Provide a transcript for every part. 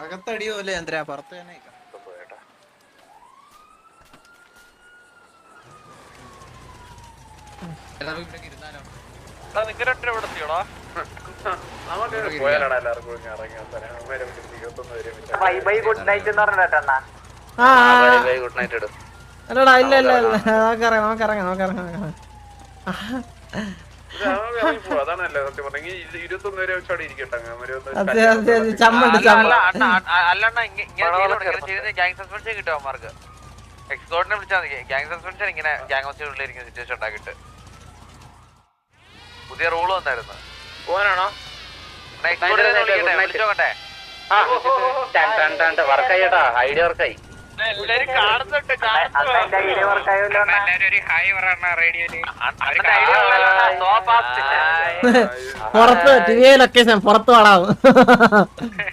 അകത്തടിയോല്ലേ ചന്ദ്ര പുറത്ത് തന്നെ അല്ലടാ ഇല്ല ഇല്ല ഇല്ല നമുക്കറിയാം നമുക്കറിയാം നമുക്കറിയാം അതെ അതെ അതെ ചമ്മണ്ട് ചമ്മ എക്സ്കോർട്ടിനെ വിളിച്ചാൽ മതി. ഗ്യാങ് സസ്പെൻഷൻ ഇങ്ങനെ ഗ്യാങ് ഹൗസിനുള്ളിലിരിക്കുന്ന സിറ്റുവേഷൻ ഉണ്ടാക്കിയിട്ട് പുതിയ റൂള് വന്നായിരുന്നു. പോകാനാണോ? വിളിച്ചോക്കട്ടെ. വർക്കായി കേട്ടാ, ഐഡിയ വർക്കായി. എല്ലാരും കാണുന്നുണ്ട്. പുറത്ത് ടിവിയെ ലൊക്കേഷൻ പുറത്ത് പാടാം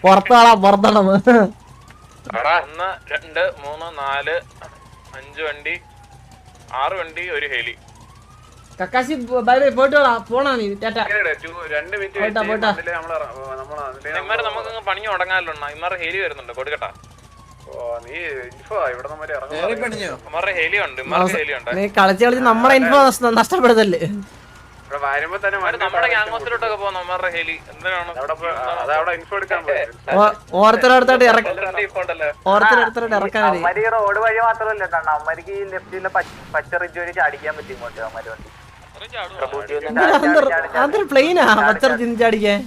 പുറത്ത് പാടാം പുറത്തണം. 1 2 3 4 5 വണ്ടി 6 വണ്ടി ഒരു ഹെലി. കക്കാശി ബൈ ബൈ പോയിട്ട് പോണാ നീ ടാറ്റ. 2 മിനിറ്റ് നമുക്ക് പണിഞ്ഞു തുടങ്ങാമല്ലോ. ഇമാരുടെ ഹെലി വരുന്നുണ്ട് കൊടുക്കട്ടാ. ഹെലി ഉണ്ട്. നീ കളിച്ച് കളിച്ച് നമ്മുടെ ഇൻഫോ നഷ്ടപ്പെടുത്തല്ലേ. നമ്മുടെ ഗ്യാങ് ഹൗസിലോട്ടൊക്കെ പോകുന്ന അമ്മമാരുടെ ഹെലി എന്തിനാണ് ഓരോരുത്തരോടത്തോട്ട് ഓരോരുത്തരോടത്തോട്ട് ഇറക്കാനേ. റോഡ് വഴി മാത്രമല്ല അമ്മക്ക് ഈ ലെഫ്റ്റിലെ പച്ച റിജ് വഴി ചാടിക്കാൻ പറ്റും ഇങ്ങോട്ട് അമ്മര് വണ്ടി. അതൊരു പ്ലെയിനാ പച്ചറ ചിന്തിച്ചടിക്കാൻ.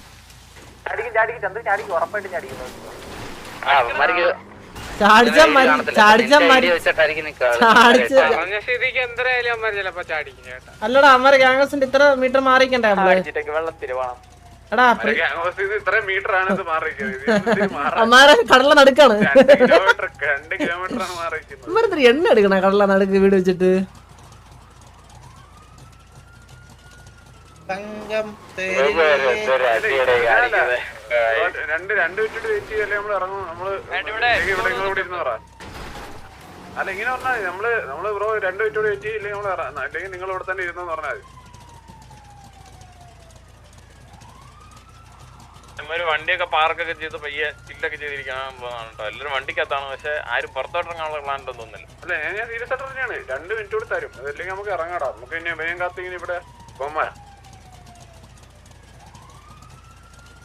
ചാടിക്കും ചാടിക്കും ചന്ദ്രൻ ചാടിക്കും ഉറപ്പായിട്ട് ചാടിക്കുന്നു. അല്ലടാ അമ്മ ഗ്യാങ്സിന്റെ ഇത്ര മീറ്റർ മാറിക്കണ്ടേ നമ്മള്. അമ്മാരെ കടല നടുക്കാണ്. അമ്മരത്തിരി എണ്ണ എടുക്കണ കടല നടുക്ക് വീട് വെച്ചിട്ട്. അല്ല ഇങ്ങനെ പറഞ്ഞാൽ നമ്മള് ബ്രോ 2 മിനിറ്റ് വെയിറ്റ് ചെയ്യില്ലെങ്കിൽ നമ്മൾ അല്ലെങ്കിൽ നിങ്ങൾ ഇവിടെ തന്നെ ഇരുന്നെന്ന് പറഞ്ഞാൽ മതി. വണ്ടിയൊക്കെ പാർക്കൊക്കെ ചെയ്ത് പയ്യെ ചില്ലൊക്കെ ചെയ്തിരിക്കാൻ പോകുന്നതാണ് കേട്ടോ. എല്ലാവരും വണ്ടിക്കകത്താണ്. പക്ഷെ ആരും പുറത്തോട്ടിറങ്ങാനുള്ള പ്ലാൻ ഒന്നും തോന്നുന്നില്ല. അല്ല ഞാൻ സീരിയസ് ആയിട്ട് തന്നെയാണ്. 2 മിനിറ്റ് കൂടി തരും. അതല്ലെങ്കിൽ നമുക്ക് ഇറങ്ങാടാ. നമുക്ക് ഇനി വേഗം കാത്തിങ്ങനെ ഇവിടെ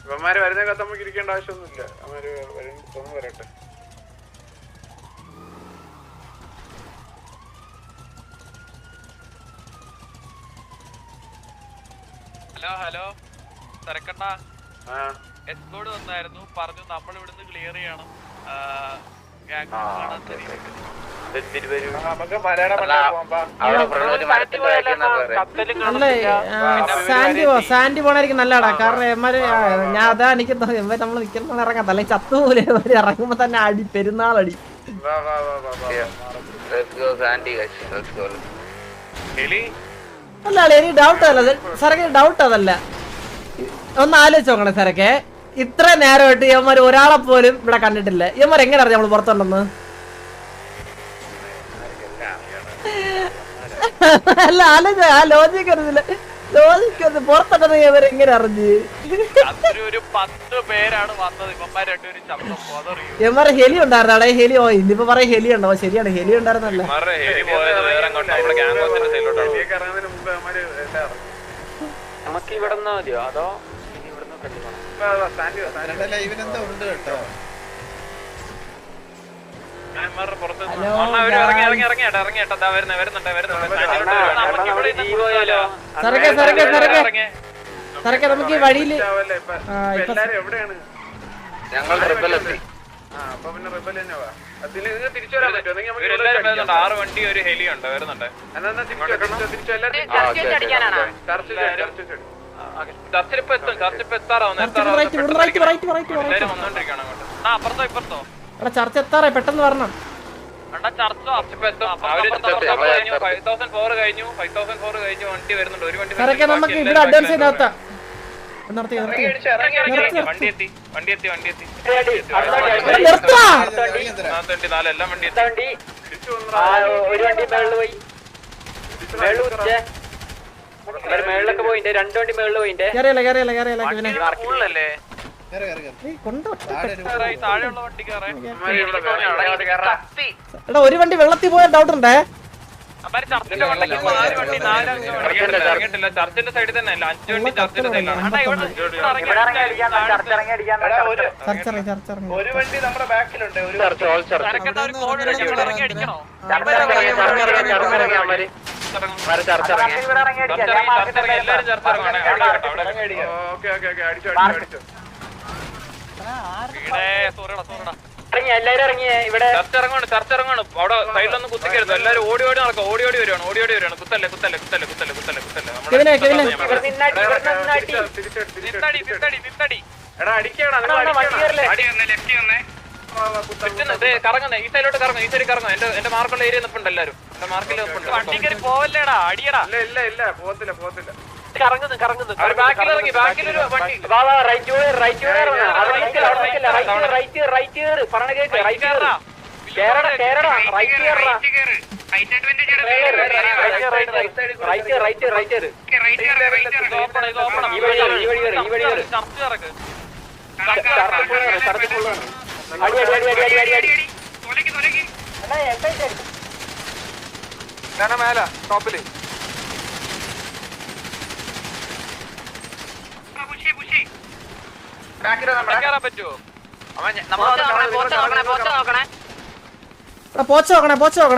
ഇവന്മാര് വരുന്ന കത്ത് നമുക്ക് ഇരിക്കേണ്ട ആവശ്യമൊന്നുമില്ല. അവന്മാര് വരട്ടെ. Hello hello തിരക്കണ്ട. എസ്കോർട്ട് വന്നായിരുന്നു. പറഞ്ഞു നമ്മൾ ഇവിടുന്ന് ക്ലിയർ ചെയ്യണം. സാൻഡി പോണായിരിക്കും നല്ലടാ. കാരണം എമ്മാര് ഞാൻ അതാ എനിക്ക് നമ്മള് നിക്കുന്ന ഇറങ്ങാത്ത അല്ലെങ്കിൽ ചത്തുപോലെ ഇറങ്ങുമ്പോ തന്നെ അടി പെരുന്നാളടി. അല്ല എനിക്ക് ഡൗട്ട് അതല്ല സാറൊക്കെ ഡൗട്ട് അതല്ല. ഒന്ന് ആലോചിച്ച് നോക്കണേ സാറൊക്കെ. ഇത്ര നേരമായിട്ട് ഇവന്മാർ ഒരാളെ പോലും ഇവിടെ കണ്ടിട്ടില്ല. ഇവന്മാർ എങ്ങനെ അറിയാം നമ്മള് പുറത്തുണ്ടെന്ന്? അല്ല ആലോചിച്ച ആ ലോജിക്ക് അറിയില്ല. ലോജിക്ക് പുറത്തുണ്ടെന്ന് ഇവരെങ്ങനെ അറിഞ്ഞ്? ഇവന്മാരെ ഹെലി ഉണ്ടായിരുന്നാടേ. ഹെലി ഓ ഇന്നിപ്പോ പറയാം ഹെലി ഉണ്ടോ? ശരിയാണ് ഹെലി ഉണ്ടായിരുന്നല്ലേ. നമുക്ക് ഇവിടെ മതിയോ അതോ ലൈവിനെന്താ ഉണ്ട് കേട്ടോ. സാറൊക്കെ നമുക്ക് ഈ വഴിയില് ഞങ്ങൾ 6 വണ്ടി ഒരു ഹെലി ഉണ്ട് വരുന്നുണ്ട്. ചർച്ചിലിപ്പോ എത്തും. ചർച്ചിപ്പോ എത്താറാവുന്നു. അപ്പുറത്തോ ഇപ്പുറത്തോ ചർച്ച എത്താറേ പെട്ടെന്ന് വരണം. വണ്ടി വരുന്നുണ്ട്. ഒരു വണ്ടി നമുക്ക് ഇവിടെ അഡ്വാൻസ് ചെയ്താ വണ്ടി എത്തി. എല്ലാം വണ്ടി എത്തി. മേളിലൊക്കെ പോയിന്റെ 2 വണ്ടി മേളിൽ പോയിന്റെ കേറിയല്ല പിന്നെ ഉള്ളല്ലേ കേറ്, കേറ്, കേറ്. താഴെ ഒരു താഴെയുള്ള വണ്ടി കയറേ എടാ ഒരു വണ്ടി വെള്ളത്തിൽ പോയ ഡൗട്ട് ഉണ്ടേ. ചർച്ചിന്റെ വണ്ടിക്ക് 4 വണ്ടി 4 ഇറങ്ങിയിട്ടില്ല. ചർച്ചിന്റെ സൈഡിൽ തന്നെ അല്ല 5 വണ്ടി ചർച്ചിന്റെ സൈഡിലാണ്. ചർച്ച ഒരു വണ്ടി നമ്മുടെ ബാക്കിലുണ്ട്. ഒരു എല്ലാരും ചർച്ച ഇറങ്ങാണ്. എല്ലാരും ഇറങ്ങിയ ഇവിടെ ചർച്ച ഇറങ്ങാണ്. അവിടെ സൈഡിലൊന്നും കുത്തിക്കരുത്. എല്ലാരും ഓടി നടക്കാം. ഓടി വരുവാണ്. കുത്തല്ലേ. കറങ്ങുന്നേ ഈ സൈഡിലോട്ട് കറങ്ങും. എന്റെ മാർക്കുള്ള ഏരിയ നിൽപ്പുണ്ട്. എല്ലാരും എന്റെ മാർക്കിൽ വണ്ടി കയറി പോവല്ലേടാ. അടിയടാ. ഇല്ല പോകത്തില്ല. കറങ്ങുന്നു. ബാക്കിലൊരു വണ്ടി മേല ടോപ്പില് കേറാൻ പറ്റുമോ? പോച്ച നോക്കണേ.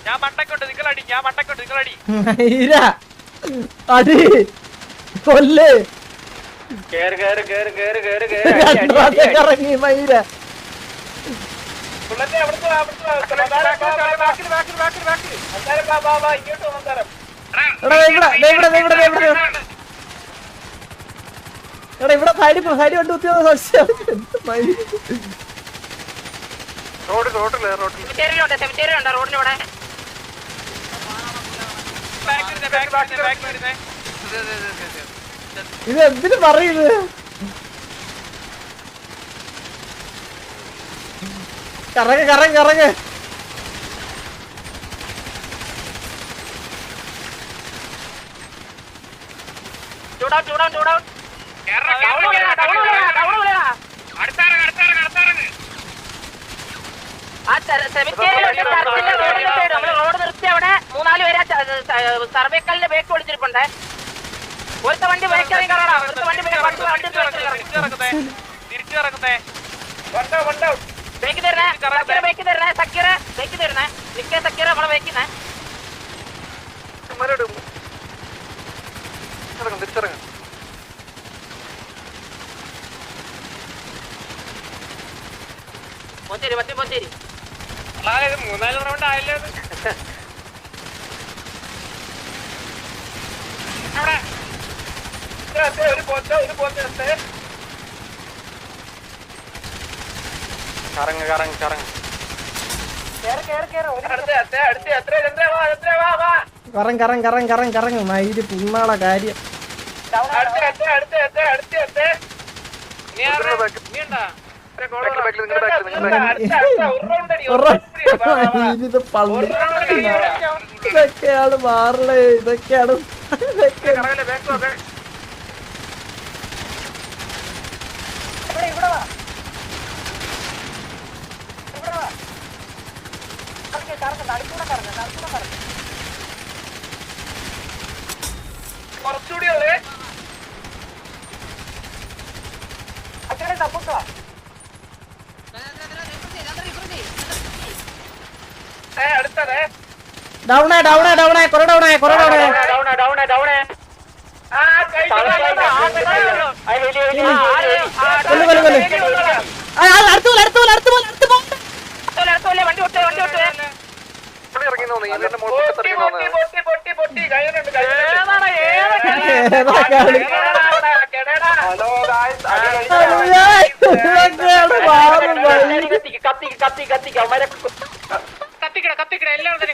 ഞാൻ മണ്ടക്കോട്ട് നിങ്ങളടി. അടി കൊല്ലേ ഇറങ്ങി മൈര. ഇവിടെ സൈഡ് കൊണ്ട് കുത്തിയത് സംശയം. ഇത് എന്തിനു പറയുന്നത്? കറങ്ങ് റോഡ് നിർത്തി അവിടെ 3-4 പേര് സർവേക്കലിന്റെ ബേക്ക് വിളിച്ചിരിപ്പുണ്ടേ. ഒരുത്ത വണ്ടി ബേക്കറി കയറണം. തിരിച്ചിറങ്ങുന്നേ ബേക്ക് തരണേ. സക്കീറ ബേക്ക് തരണേ. നിക്കേ സക്കീറ നമ്മളെ ബേക്കുന്നേ. തിരിച്ചിറങ്ങും. പൊഞ്ചേരി 3-4 റൗണ്ട് ആയല്ലോ. കറങ്ങ് മയില് പുണ്ണാള കാര്യം. ഇത് പള്ളി ഇതൊക്കെയാണ് മാറണേ. ഇതൊക്കെയാണ് കുറച്ചുകൂടി ഉള്ളേ. ഡൗണേ കൊറേ ഡൗണേ കത്തിക്കട എല്ലാവരും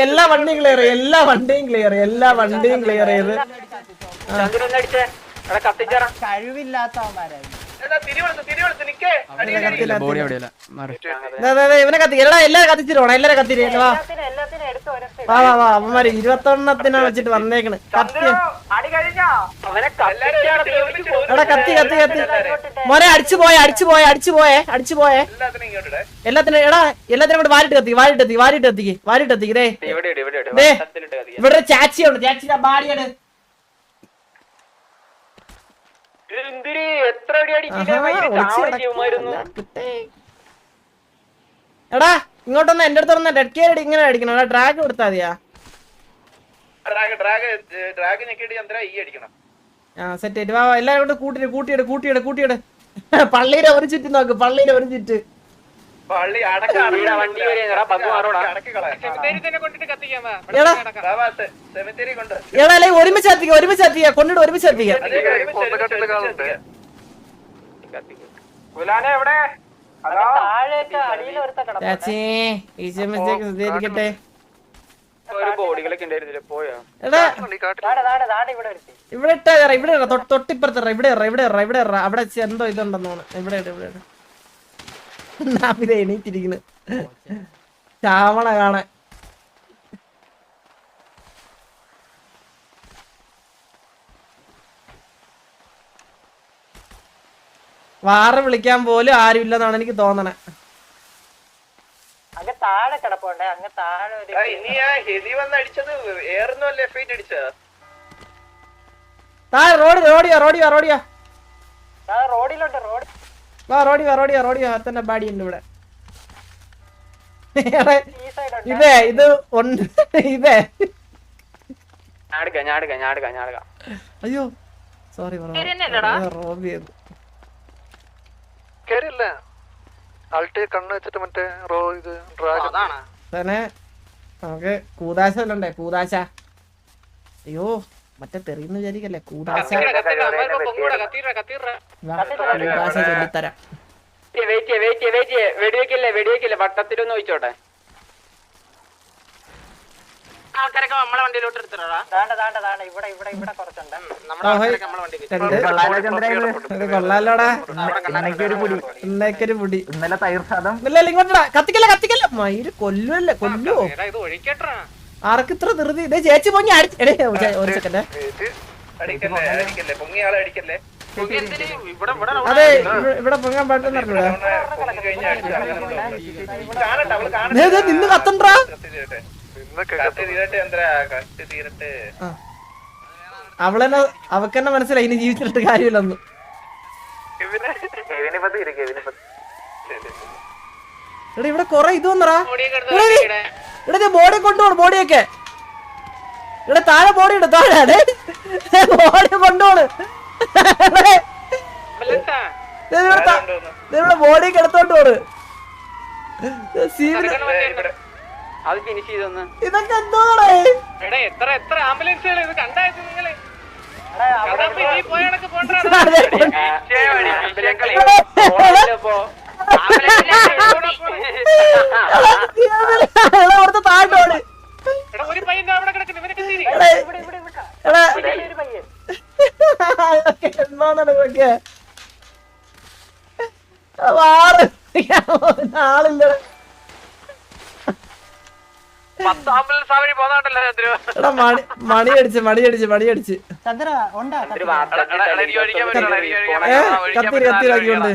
എല്ലാ വണ്ടിയും ക്ലിയർ എല്ലാ വണ്ടിയും ക്ലിയർ ചെയ്ത് കഴിവില്ലാത്തവന്മാരായി ഇവനെ കത്തി എല്ലാരും കത്തിച്ചിട്ട് എല്ലാരും കത്തിരി വാ വാ വാ വാ അവന്മാര് 21 വെച്ചിട്ട് വന്നേക്കണ് കത്തി എടാ കത്തി കത്തി കത്തി മോനെ അടിച്ചു പോയെ എല്ലാത്തിനും എടാ എല്ലാത്തിനും കൂടെ വാരിട്ട് കത്തിക്ക് ഇവിടെ ചാച്ചിയുണ്ട് ചാച്ചിയുടെ ബാഡിയാണ് എടാ ഇങ്ങോട്ടൊന്ന് എന്റെ അടുത്ത് വന്ന ഡെഡ് കെയർ ഇങ്ങനെ അടിക്കണം എടാ ഡ്രാഗ് കൊടുത്താ മതിയാ സെറ്റ് ആയിട്ട് വാ എല്ലാരും കൊണ്ട് കൂട്ടിയിട് പള്ളിയുടെ ഒരു ചുറ്റി നോക്ക് എടാ ഒരുമിച്ച് കത്തിക്ക കൊണ്ടിട്ട് ഒരുമിച്ച് കത്തിക്ക ചാച്ചി ശ്രദ്ധിക്കട്ടെ ഇവിടെ ഇട്ടാ ഇവിടെ തൊട്ടിപ്പുറത്ത് ഇവിടെ അവിടെ എന്തോ ഇതുണ്ടെന്നാണ് ഇവിടെ എണീറ്റിരിക്കുന്നു ചാവണ കാണാൻ വാറ് വിളിക്കാൻ പോലും ആരുമില്ലെന്നാണ് എനിക്ക് തോന്നണേ താഴെ കിടപ്പുണ്ട് അങ്ങ് താഴെ താഴെ റോഡിയാ റോഡിലുണ്ട് വാ റോഡിയാ തന്നെ ബാഡി ഉണ്ട് ഇവിടെ ഇത് അയ്യോ സോറി റോബി തന്നെ നമുക്ക് കൂതാശല്ലേ കൂതാശ അയ്യോ മറ്റേ തെറിയെന്ന് വിചാരിക്കല്ലേ കൂതാശ ചൊല്ലിത്തരാം വെടിവെക്കില്ലേ വട്ടത്തിലൊന്ന് ചോദിച്ചോട്ടെ ആൾക്കാരൊക്കെ നമ്മളെ വണ്ടിയിലോട്ട് എടുത്തിട്ടാ ഇവിടെ കുറച്ചുണ്ട് കൊള്ളാലോടാ ഇന്നേക്കൊരു പൊടി ഇന്നലെ തൈർ സാധം ഇല്ല ഇങ്ങോട്ടാ കത്തിക്കല്ല മയില് കൊല്ലുവോ ആർക്ക് ഇത്ര ധൃതി ഇതേ ചേച്ചി പൊങ്ങി ഒരു സെക്കൻഡ് അതെ ഇവിടെ പൊങ്ങാൻ പാട്ടെന്ന് നിന്ന് കത്തണ്ടാ അവളെന്നെ അവക്കെന്നെ മനസ്സിലായി ഇനി ജീവിച്ചിട്ട് കാര്യമില്ലെന്ന് എടാ ഇവിടെ കൊറേ ഇത് വന്നടാ ഇവിടെ ബോഡി കൊണ്ടുപോണു ബോഡിയൊക്കെ ഇവിടെ താഴെ ബോഡി ഉണ്ട് താഴെ ബോഡി കൊണ്ടുപോണ് ഇവിടെ ബോഡിയൊക്കെ എടുത്തോണ്ട് പോണ് ഇതൊക്കെ എന്തോടെ എത്ര ആംബുലൻസുകൾ ഇത് കണ്ടായത് നിങ്ങള് അവിടുത്തെ താഴോട് ഒരു പയ്യൻ അവിടെ കിടക്കുന്നു എന്താണെന്ന് നോക്കിയ വാറ് ആളില്ല എടാ മണി അടിച്ച് ചന്ദ്ര ഉണ്ടാ കത്തിരാക്കിക്കൊണ്ട്